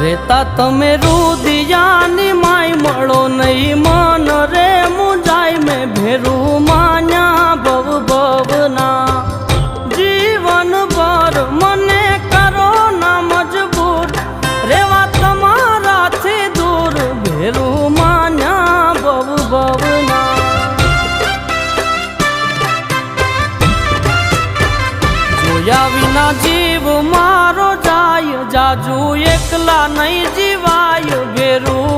રેતા તમે રુદિયાની માય મળો નહીં મન રે મુંજાય મેં ભેરું માન્યા ભવ ભવના જીવન ભર મને કરો ના મજબૂર રેવા તમારાથી દૂર ભેરું માન્યા ભવ ભવના જોયા વિના જીવ મારો જાય જાજુ એકલા નહીં જીવાય ભેરું